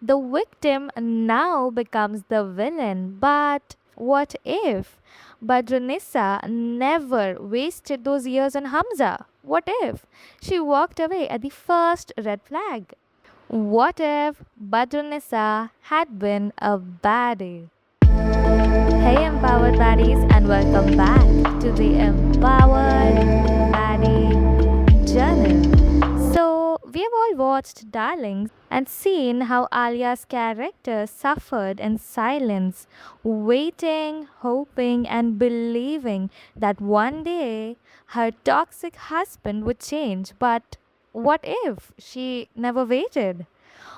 The victim now becomes the villain. But what if Badrunissa never wasted those years on Hamza? What if she walked away at the first red flag? What if Badrunissa had been a baddie? Hey, empowered baddies, and welcome back to the Empowered Baddie Journal. So, we have all watched Darlings and seen how Alia's character suffered in silence, waiting, hoping, and believing that one day her toxic husband would change. But what if she never waited?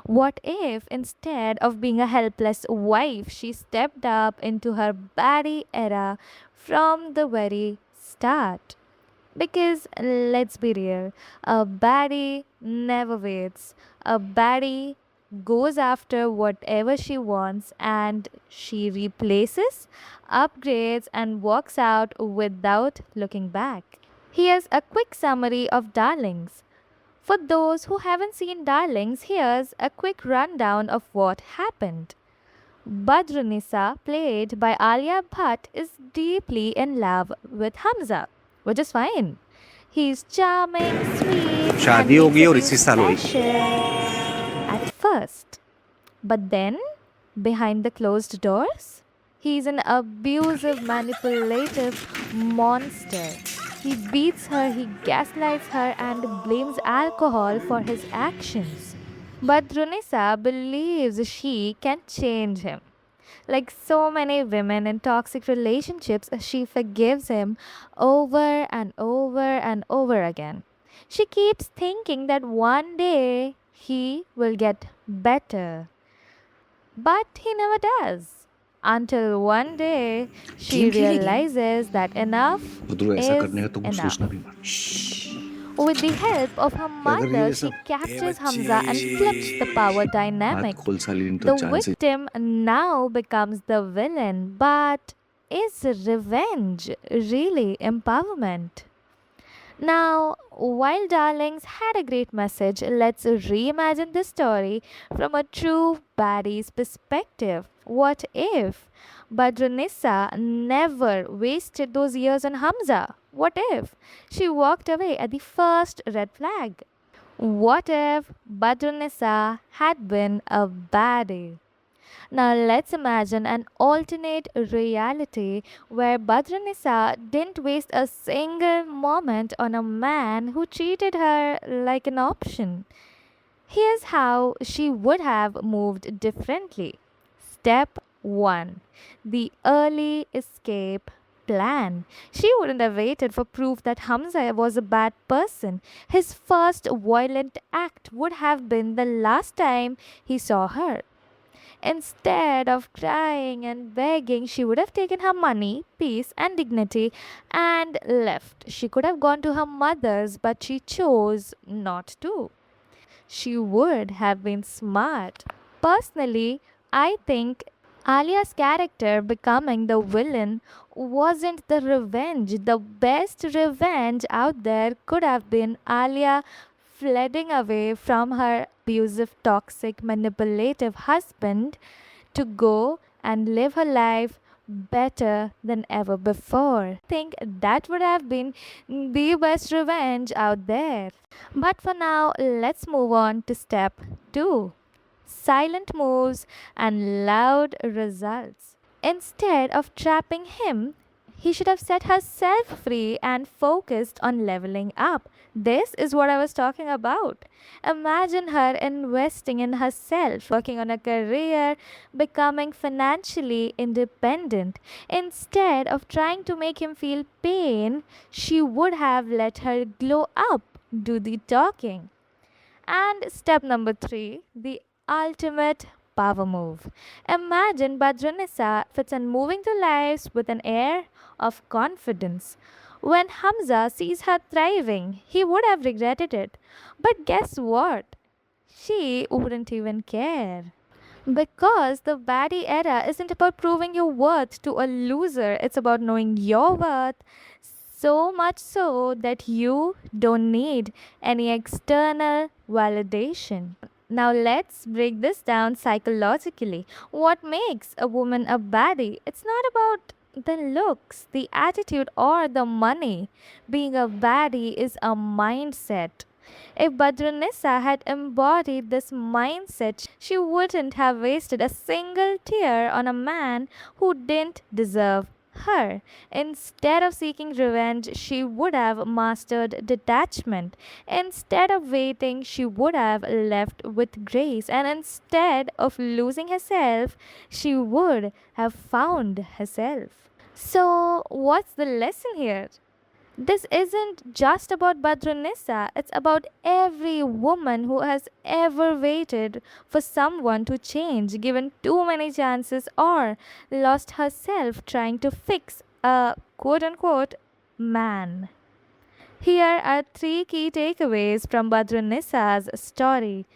What if instead of being a helpless wife, she stepped up into her baddie era from the very start? Because let's be real, a baddie never waits. A baddie goes after whatever she wants and she replaces, upgrades, and walks out without looking back. Here's a quick summary of Darlings. For those who haven't seen Darlings, here's a quick rundown of what happened. Badrunissa, played by Alia Bhatt, is deeply in love with Hamza, which is fine. He's charming, sweet, अब and शादी makes होगी और her इसी feel साल होगी special at first. But then, behind the closed doors, he's an abusive, manipulative monster. He beats her, he gaslights her, and blames alcohol for his actions. But Runisa believes she can change him. Like so many women in toxic relationships, she forgives him over and over and over again. She keeps thinking that one day he will get better. But he never does. Until one day she game खेलेगी realizes that enough Badru ऐसा करने is का तो कुछ सोचना enough. भी मत With the help of her क्या कर रही है mother, ये she सब captures Hamza and flips the power हाथ dynamic. खोल साली नहीं तो The जान से victim now becomes the villain, but is revenge really empowerment? Now, while Darlings had a great message, let's reimagine this story from a true baddie's perspective. What if Badrunissa never wasted those years on Hamza? What if she walked away at the first red flag? What if Badrunissa had been a baddie? Now let's imagine an alternate reality where Badranissa didn't waste a single moment on a man who treated her like an option. Here's how she would have moved differently. Step 1: the early escape plan. She wouldn't have waited for proof that Hamza was a bad person. His first violent act would have been the last time he saw her. Instead of crying and begging, she would have taken her money, peace, and dignity and left. She could have gone to her mother's, but she chose not to. She would have been smart. Personally, I think Alia's character becoming the villain wasn't the revenge. The best revenge out there could have been Alia fleeing away from her abusive, toxic, manipulative husband to go and live her life better than ever before. I think that would have been the best revenge out there. But for now, let's move on to step 2: silent moves and loud results. Instead of trapping him, he should have set herself free and focused on leveling up. This is what I was talking about. Imagine her investing in herself, working on a career, becoming financially independent. Instead of trying to make him feel pain, she would have let her glow up, do the talking. And step number 3: the ultimate power move. Imagine Badranissa fits in moving through lives with an air of confidence. When Hamza sees her thriving, he would have regretted it. But guess what? She wouldn't even care. Because the baddie era isn't about proving your worth to a loser, it's about knowing your worth so much so that you don't need any external validation. Now let's break this down psychologically. What makes a woman a baddie? It's not about the looks, the attitude, or the money. Being a baddie is a mindset. If Badrunissa had embodied this mindset, she wouldn't have wasted a single tear on a man who didn't deserve her. Instead of seeking revenge, she would have mastered detachment. Instead of waiting, she would have left with grace. And instead of losing herself, she would have found herself. So, what's the lesson here? This isn't just about Badrunissa, it's about every woman who has ever waited for someone to change, given too many chances, or lost herself trying to fix a quote unquote man. Here are three key takeaways from Badrunissa's story.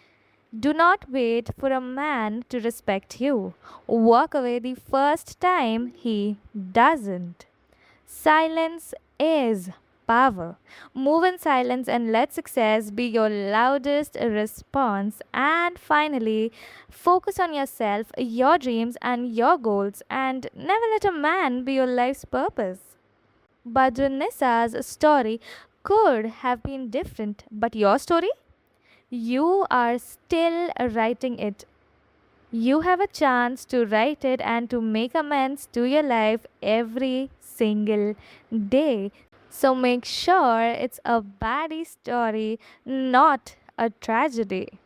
Do not wait for a man to respect you. Walk away the first time he doesn't. Silence is power. Move in silence and let success be your loudest response. And finally, focus on yourself, your dreams, and your goals, and never let a man be your life's purpose. Badrunissa's story could have been different, but your story? You are still writing it. You have a chance to write it and to make amends to your life every single day. So make sure it's a baddie story, not a tragedy.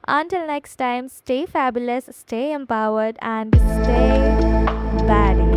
Until next time, stay fabulous, stay empowered, and stay baddie.